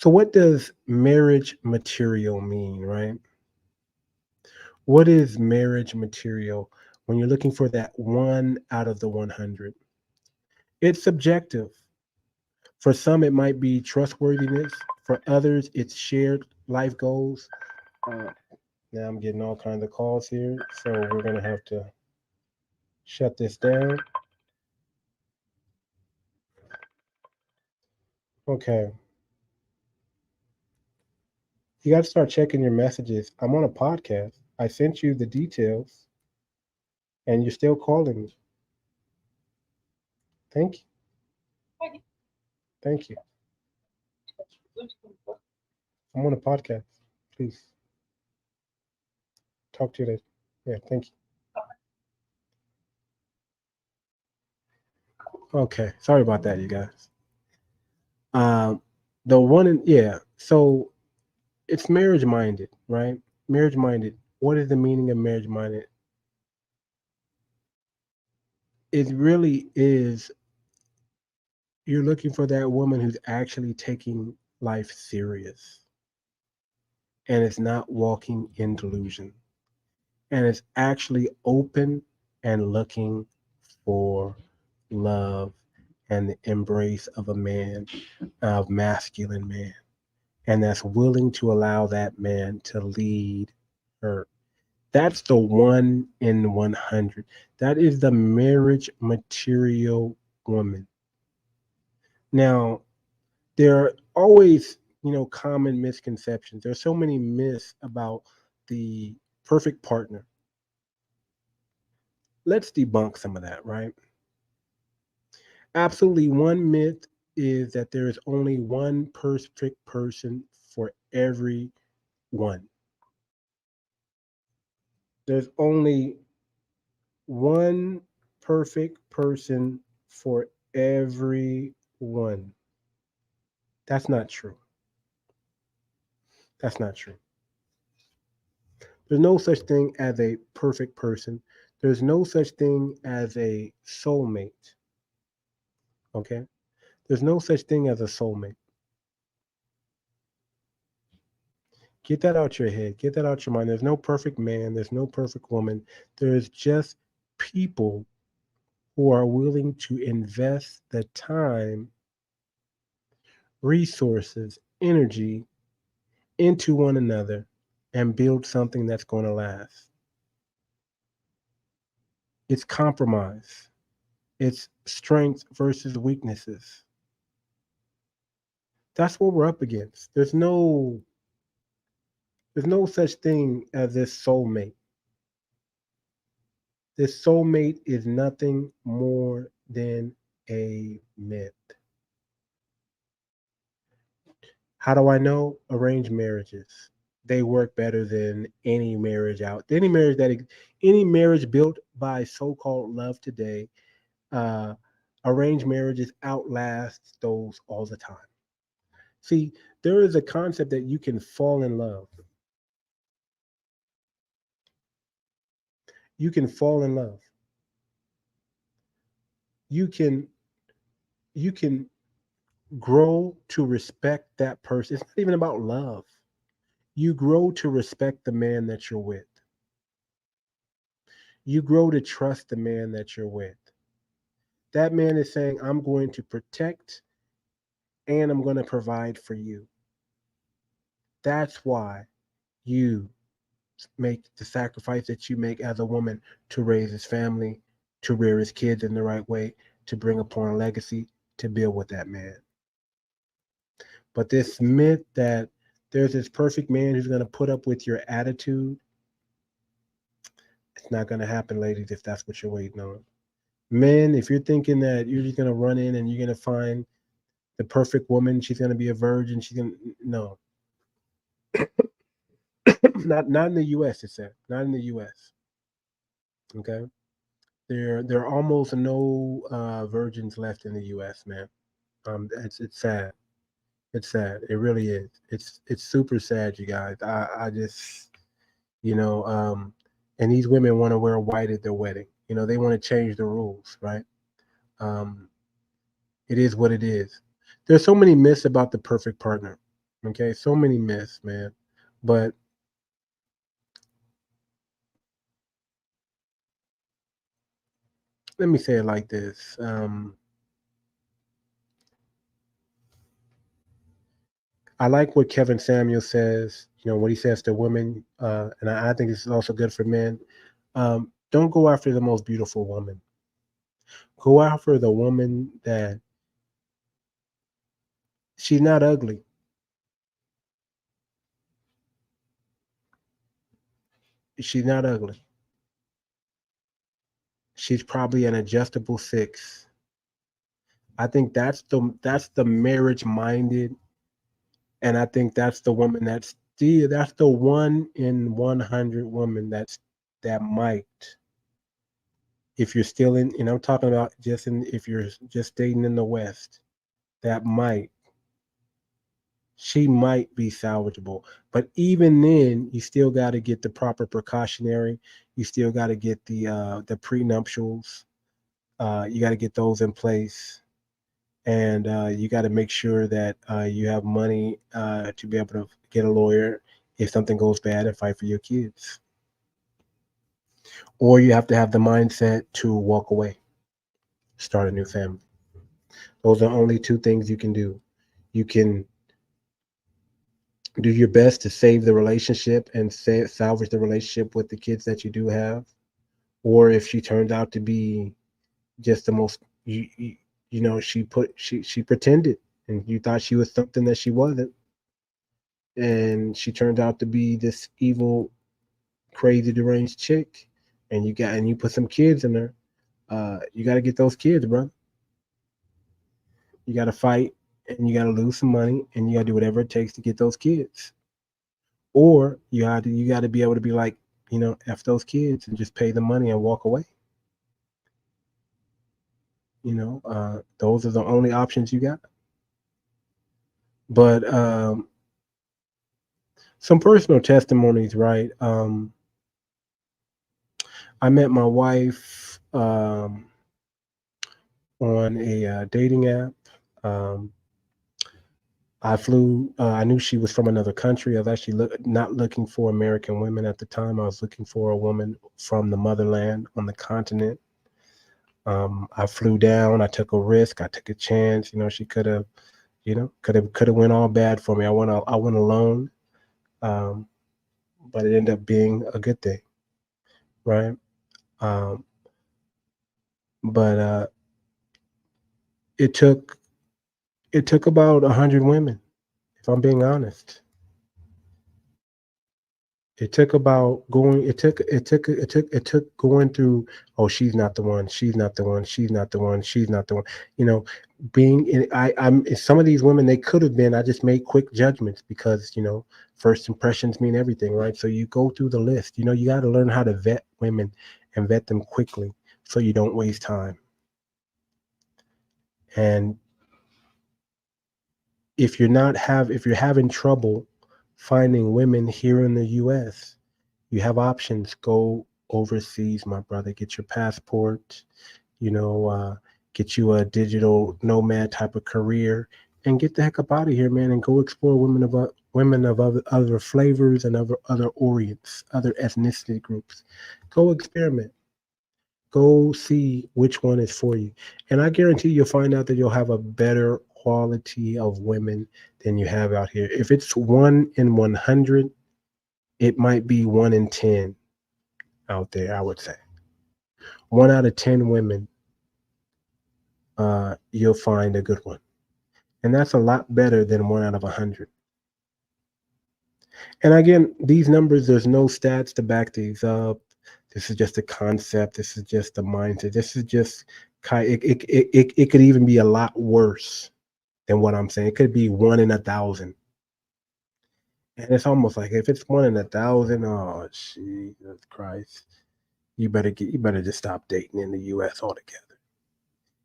what does marriage material mean, right? What is marriage material when you're looking for that 1 out of 100? It's subjective. For some, it might be trustworthiness. For others, it's shared life goals. Uh, Now I'm getting all kinds of calls here, so we're gonna have to shut this down. Okay, you got to start checking your messages. I'm on a podcast. I sent you the details, and you're still calling me. Thank you. Thank you. I'm on a podcast. Please talk to you later. Yeah, thank you. Okay, sorry about that, you guys. Um, the one in yeah. So it's marriage minded, right? Marriage minded. What is the meaning of marriage minded? It really is, you're looking for that woman who's actually taking life serious and is not walking in delusion and is actually open and looking for love and the embrace of a man, of masculine man. and that's willing to allow that man to lead her. That's the 1 in 100. That is the marriage material woman. Now, there are always, common misconceptions. There's so many myths about the perfect partner. Let's debunk some of that, right? Absolutely, one myth is that there is only one perfect person for everyone. There's only one perfect person for everyone. That's not true. That's not true. There's no such thing as a perfect person. There's no such thing as a soulmate. Okay? There's no such thing as a soulmate. Get that out your head. Get that out your mind. There's no perfect man. There's no perfect woman. There's just people who are willing to invest the time, resources, energy into one another and build something that's going to last. It's compromise. It's strengths versus weaknesses. That's what we're up against. There's no such thing as this soulmate. This soulmate is nothing more than a myth. How do I know? Arranged marriages. They work better than any marriage out. Any marriage built by so-called love today, uh, arranged marriages outlast those all the time. See, there is a concept that you can fall in love. You can fall in love. You can you can grow to respect that person. It's not even about love. You grow to respect the man that you're with. You grow to trust the man that you're with. That man is saying, I'm going to protect and I'm going to provide for you. That's why you make the sacrifice that you make as a woman to raise his family, to rear his kids in the right way, to bring upon a legacy, to build with that man. But this myth that there's this perfect man who's going to put up with your attitude, it's not going to happen, ladies, if that's what you're waiting on. Men, if you're thinking that you're just going to run in and you're going to find the perfect woman, she's going to be a virgin, she's going to, no. not in the U.S. It's said, not in the U.S. Okay, there are almost no virgins left in the U.S. Man, it's sad. It's sad. It really is. It's super sad, you guys. I just and these women want to wear white at their wedding. They want to change the rules, right? Um, it is what it is. There's so many myths about the perfect partner. Okay, so many myths, man. But let me say it like this. I like what Kevin Samuel says, what he says to women, and I think this is also good for men. Don't go after the most beautiful woman. Go after the woman that she's not ugly. She's not ugly. She's probably an adjustable 6. I think that's the marriage minded, and I think that's the woman that's the 1 in 100 woman that might, if you're still in, I'm talking about if you're just staying in the West, that she might be salvageable. But even then, you still got to get the proper precautionary. You still got to get the prenuptials. You got to get those in place, and you got to make sure that you have money to be able to get a lawyer if something goes bad and fight for your kids. Or you have to have the mindset to walk away, start a new family. Those are only 2 things you can do. You can Do your best to save the relationship and salvage the relationship with the kids that you do have. Or if she turns out to be just the most, she pretended and you thought she was something that she wasn't, and she turned out to be this evil, crazy, deranged chick, and you put some kids in her. You got to get those kids, bro. You got to fight, and you got to lose some money, and you got to do whatever it takes to get those kids. Or you got to be able to be like, f those kids and just pay the money and walk away. Those are the only options you got. But some personal testimonies, right? I met my wife on a dating app. Um, I flew. I knew she was from another country. I was actually not looking for American women at the time. I was looking for a woman from the motherland on the continent. I flew down. I took a risk. I took a chance. She could have went all bad for me. I went alone, um, but it ended up being a good thing, right? Um, but it took about 100 women, if I'm being honest. It took going through, oh, she's not the one, she's not the one, she's not the one, she's not the one. You know, being in I'm some of these women, they could have been, I just made quick judgments because, first impressions mean everything, right? So you go through the list. You got to learn how to vet women and vet them quickly so you don't waste time. And if you're having trouble finding women here in the US, you have options. Go overseas, my brother. Get your passport, you know, uh, get you a digital nomad type of career, and get the heck up out of here, man, and go explore women of other flavors and other orients, other ethnicity groups. Go experiment. Go see which one is for you. And I guarantee you'll find out that you'll have a better quality of women than you have out here. If it's 1 in 100, it might be 1 in 10 out there, I would say. 1 out of 10 women, you'll find a good one. And that's a lot better than 1 out of 100. And again, these numbers, there's no stats to back these up. This is just a concept. This is just a mindset. This is just it could even be a lot worse than what I'm saying. It could be 1 in 1,000. And it's almost like if it's 1 in 1,000, oh Jesus Christ. You better just stop dating in the US altogether.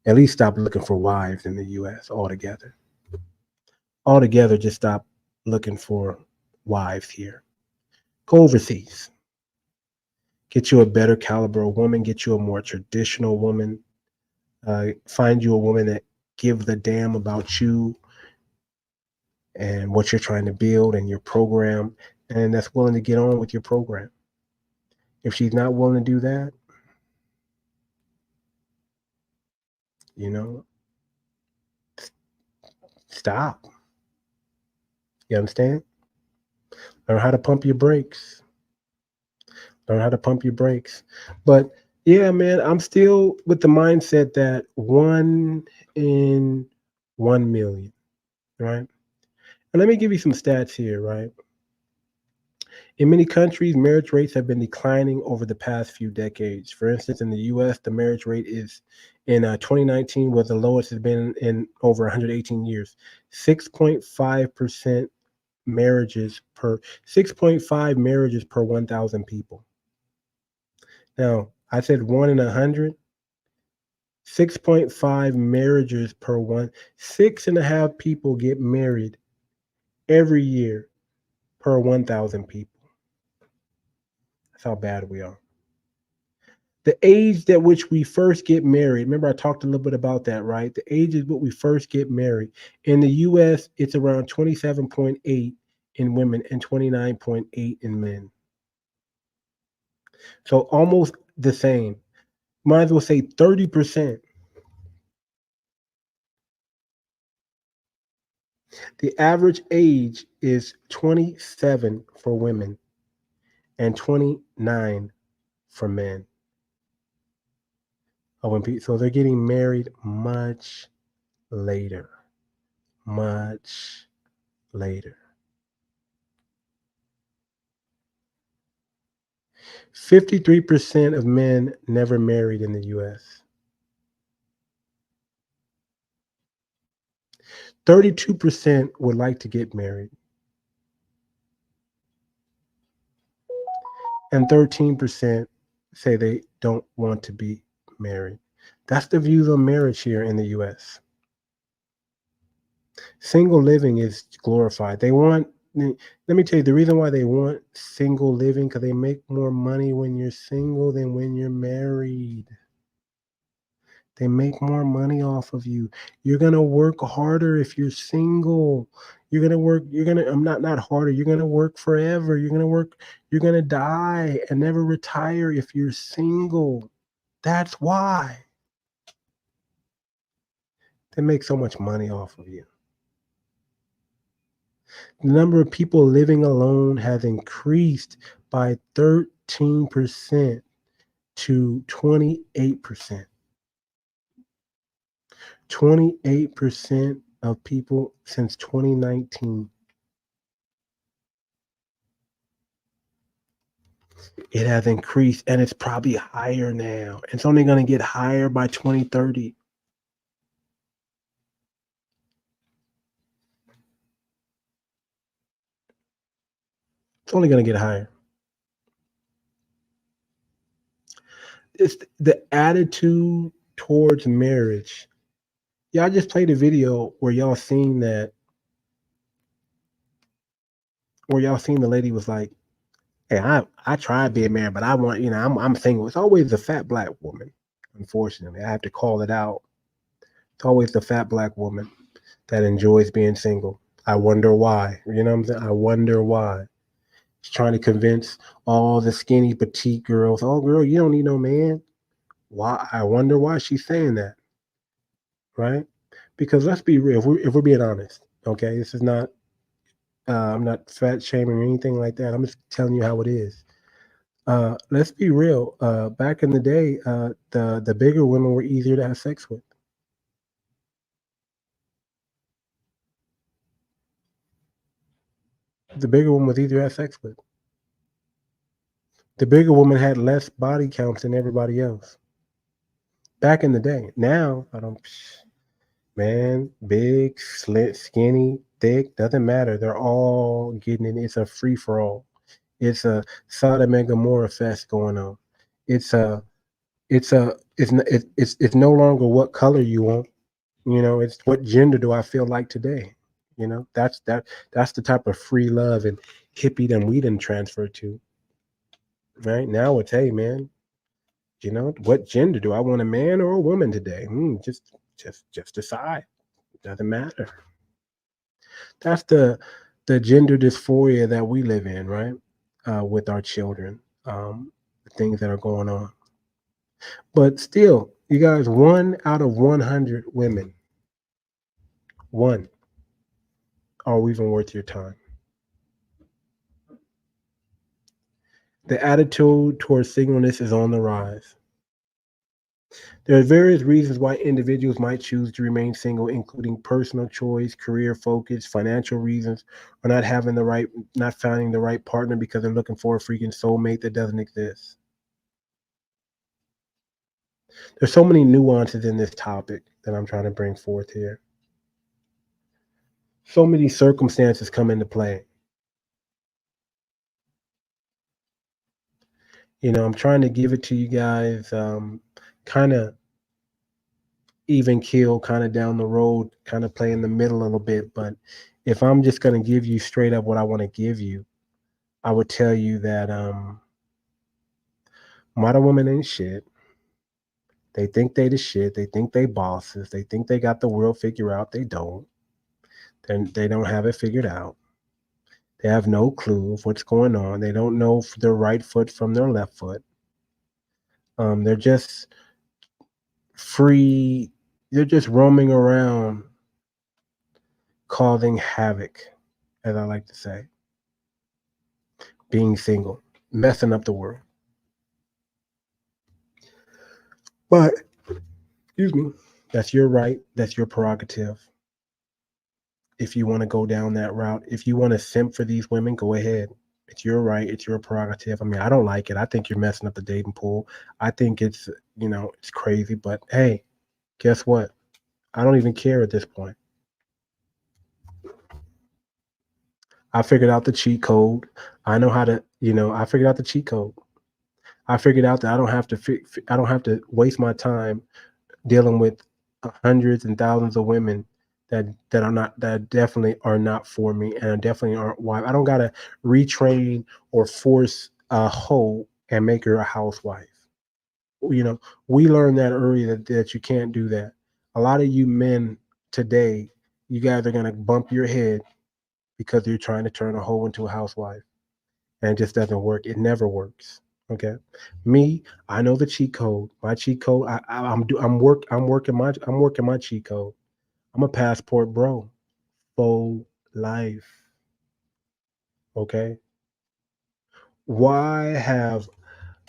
At least stop looking for wives in the US altogether. Altogether, just stop looking for wives here. Go overseas. Get you a better caliber of woman. Get you a more traditional woman. Find you a woman that gives a damn about you and what you're trying to build and your program, and that's willing to get on with your program. If she's not willing to do that, you know, stop. You understand? Learn how to pump your brakes. Learn how to pump your brakes. But yeah, man, I'm still with the mindset that 1 in 1 million, right? And let me give you some stats here, right? In many countries, marriage rates have been declining over the past few decades. For instance, in the U.S., the marriage rate is in 2019 was the lowest it's been in over 118 years. 6.5% marriages per 6.5 marriages per 1,000 people. Now, I said 1 in 100. 6.5 marriages per one. 6.5 people get married every year per 1,000 people. That's how bad we are. The age at which we first get married, remember I talked a little bit about that, right? The age is what we first get married. In the US, it's around 27.8 in women and 29.8 in men. So almost the same. Might as well say 30%. The average age is 27 for women and 29 for men. So they're getting married much later. Much later. 53% of men never married in the US. 32% would like to get married. And 13% say they don't want to be married. That's the views on marriage here in the US. Single living is glorified. Let me tell you the reason why they want single living, because they make more money when you're single than when you're married. They make more money off of you. You're gonna work harder if you're single. I'm not harder. You're gonna work forever. You're gonna die and never retire if you're single. That's why they make so much money off of you. The number of people living alone has increased by 13% to 28%. 28% of people since 2019. It has increased and it's probably higher now. It's only going to get higher by 2030. It's only going to get higher. It's the attitude towards marriage. Yeah, I just played a video where y'all seen the lady was like, hey, I tried being married, but I want, I'm single. It's always the fat black woman, unfortunately. I have to call it out. It's always the fat black woman that enjoys being single. I wonder why. You know what I'm saying? I wonder why. She's trying to convince all the skinny, petite girls, oh, girl, you don't need no man. Why? I wonder why she's saying that, right? Because let's be real. If we're being honest, okay, this is not, I'm not fat shaming or anything like that. I'm just telling you how it is. Let's be real. Back in the day, the bigger women were easier to have sex with. The bigger woman was easier to have sex with. The bigger woman had less body counts than everybody else. Back in the day. Now, man, big, skinny, thick, doesn't matter. They're all getting it. It's a free for all. It's a Sodom and Gomorrah fest going on. It's no longer what color you want. It's what gender do I feel like today. That's the type of free love and hippiedom we didn't transfer to. Right now it's, hey man, what gender do I want, a man or a woman today? Just decide. Doesn't matter. That's the gender dysphoria that we live in, right? With our children, the things that are going on. But still, you guys, 1 out of 100 women, one, are even worth your time. The attitude towards singleness is on the rise. There are various reasons why individuals might choose to remain single, including personal choice, career focus, financial reasons, or not finding the right partner because they're looking for a freaking soulmate that doesn't exist. There's so many nuances in this topic that I'm trying to bring forth here. So many circumstances come into play. I'm trying to give it to you guys kind of even keel, kind of down the road, kind of play in the middle a little bit. But if I'm just going to give you straight up what I want to give you, I would tell you that modern women ain't shit. They think they the shit. They think they bosses. They think they got the world figured out. They don't. They don't have it figured out. They have no clue of what's going on. They don't know their right foot from their left foot. They're just free. They're just roaming around causing havoc, as I like to say, being single, messing up the world. But, excuse me, that's your right, that's your prerogative. If you want to go down that route, if you want to simp for these women, go ahead. It's your right, it's your prerogative. I mean, I don't like it. I think you're messing up the dating pool. I think it's, it's crazy, but hey, guess what? I don't even care at this point. I figured out the cheat code. I know how to, I figured out the cheat code. I figured out that I don't have to waste my time dealing with hundreds and thousands of women that definitely are not for me and definitely aren't wife. I don't gotta retrain or force a hoe and make her a housewife. We learned that early that you can't do that. A lot of you men today, you guys are gonna bump your head because you're trying to turn a hoe into a housewife, and it just doesn't work. It never works. Okay, me, I know the cheat code. My cheat code. I'm working my cheat code. I'm a passport bro. Full life. Okay. Why have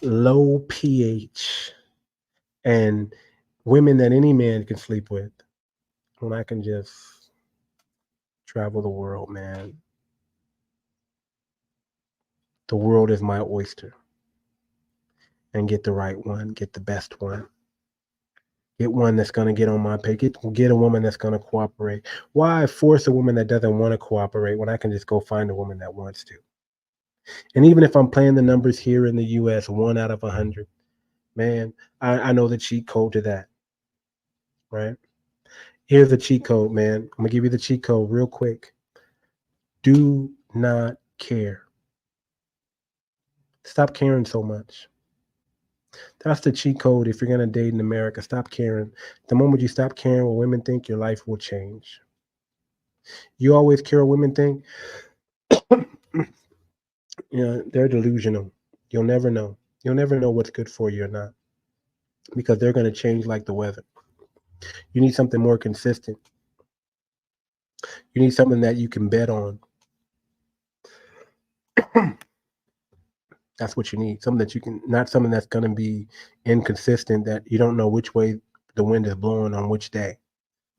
low pH and women that any man can sleep with when I can just travel the world, man? The world is my oyster. And get the right one, get the best one. Get one that's going to get on my page. Get a woman that's going to cooperate. Why force a woman that doesn't want to cooperate when I can just go find a woman that wants to? And even if I'm playing the numbers here in the U.S., 1 out of 100, man, I know the cheat code to that, right? Here's the cheat code, man. I'm going to give you the cheat code real quick. Do not care. Stop caring so much. That's the cheat code if you're going to date in America. Stop caring. The moment you stop caring what women think, your life will change. You always care what women think. They're delusional. You'll never know. You'll never know what's good for you or not because they're going to change like the weather. You need something more consistent. You need something that you can bet on. That's what you need. Something that you can, not something that's going to be inconsistent, that you don't know which way the wind is blowing on which day.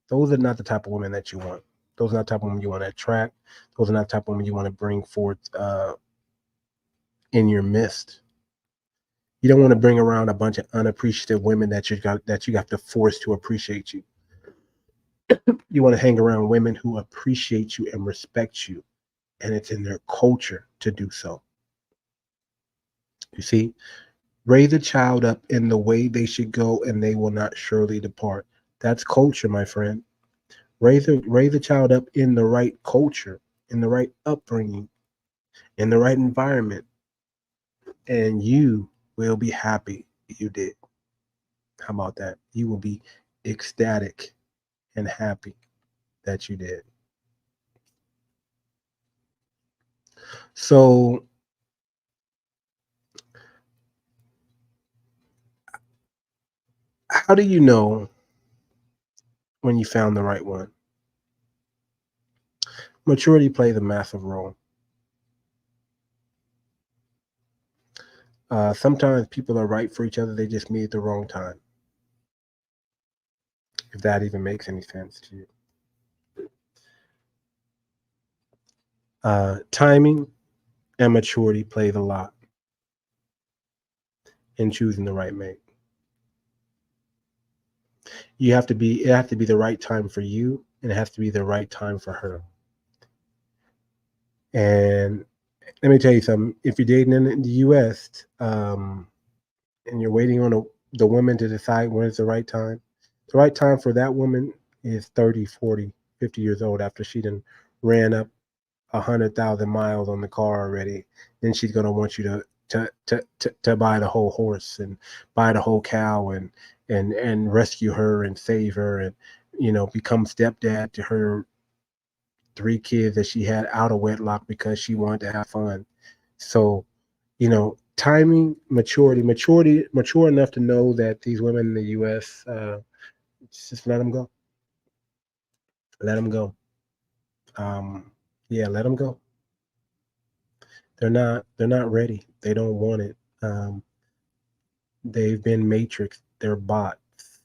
Those are not the type of women that you want. Those are not the type of women you want to attract. Those are not the type of women you want to bring forth in your midst. You don't want to bring around a bunch of unappreciative women that you have to force to appreciate you. You want to hang around women who appreciate you and respect you, and it's in their culture to do so. You see, raise a child up in the way they should go, and they will not surely depart. That's culture, my friend. Raise a child up in the right culture, in the right upbringing, in the right environment, and you will be happy you did. How about that? You will be ecstatic and happy that you did. So, how do you know when you found the right one? Maturity plays a massive role. Sometimes people are right for each other, they just meet at the wrong time. If that even makes any sense to you. Timing and maturity plays a lot in choosing the right mate. It has to be the right time for you, and it has to be the right time for her. And let me tell you something. If you're dating in the U.S., and you're waiting on the woman to decide when it's the right time for that woman is 30, 40, 50 years old after she done ran up 100,000 miles on the car already. Then she's going to want you to buy the whole horse and buy the whole cow and rescue her and save her and, become stepdad to her 3 kids that she had out of wedlock because she wanted to have fun. So, timing, mature enough to know that these women in the U.S., just let them go. Let them go. Yeah, let them go. They're not ready. They don't want it. They've been matrixed. They're bots.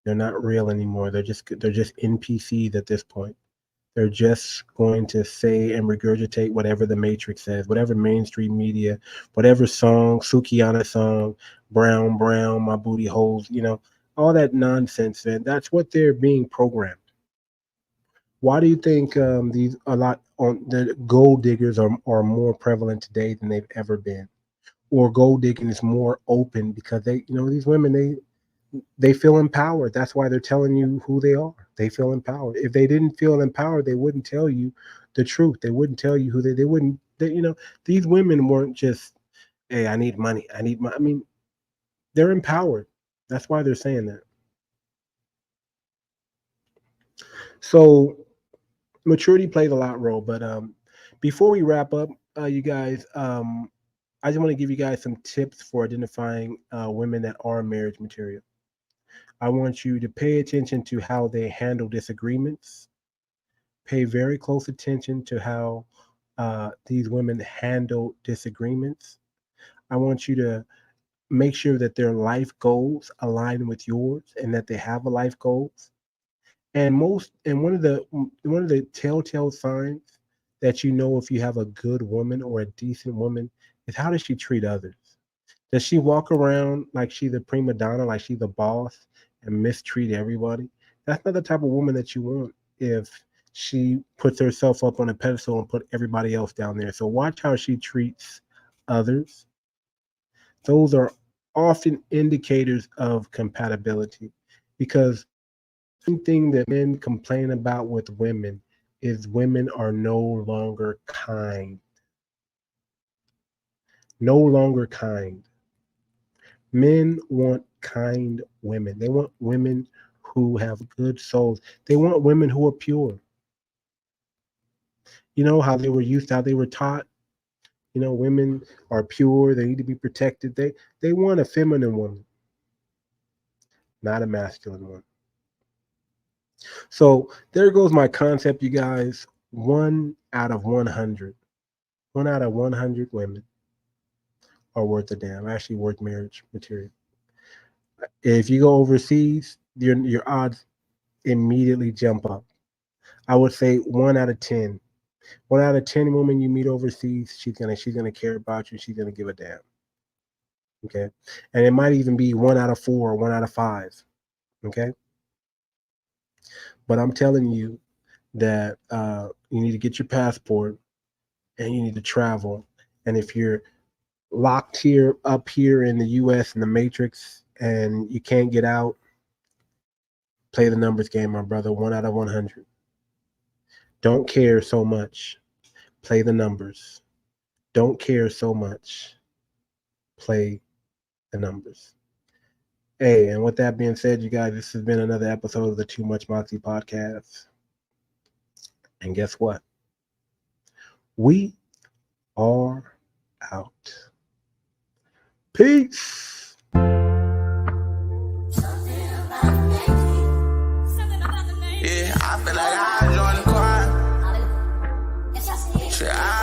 They're not real anymore. They're just NPCs at this point. They're just going to say and regurgitate whatever the Matrix says, whatever mainstream media, whatever song, Sukiyana song, Brown, Brown, my booty holes, all that nonsense, man. That's what they're being programmed. Why do you think these a lot on the gold diggers are more prevalent today than they've ever been? Or gold digging is more open because these women, they feel empowered. That's why they're telling you who they are. They feel empowered. If they didn't feel empowered, they wouldn't tell you the truth. They wouldn't tell you who they wouldn't. These women weren't just, hey, I need money. I need money. I mean, they're empowered. That's why they're saying that. So maturity plays a lot role. But before we wrap up, you guys, I just want to give you guys some tips for identifying women that are marriage material. I want you to pay attention to how they handle disagreements. Pay very close attention to how these women handle disagreements. I want you to make sure that their life goals align with yours and that they have a life goals. And one of the telltale signs that you know if you have a good woman or a decent woman is how does she treat others? Does she walk around like she's a prima donna, like she's a boss and mistreat everybody? That's not the type of woman that you want if she puts herself up on a pedestal and put everybody else down there. So watch how she treats others. Those are often indicators of compatibility because one thing that men complain about with women is women are no longer kind. No longer kind. Men want kind women. They want women who have good souls. They want women who are pure. You know how they were taught. Women are pure. They need to be protected. They want a feminine woman, not a masculine one. So there goes my concept, you guys. 1 out of 100. 1 out of 100 women are worth a damn. Actually worth marriage material. If you go overseas, your odds immediately jump up. I would say 1 out of 10. 1 out of 10 women you meet overseas, she's gonna care about you. She's gonna give a damn. Okay, and it might even be 1 out of 4, or 1 out of 5. Okay, but I'm telling you that you need to get your passport and you need to travel. And if you're locked up here in the U.S. in the Matrix and you can't get out, play the numbers game, my brother. 1 out of 100. Don't care so much. Play the numbers. Don't care so much. Play the numbers. Hey, and with that being said, you guys, this has been another episode of the Too Much Moxie podcast. And guess what? We are out. Peace. Yeah, I feel like I joined the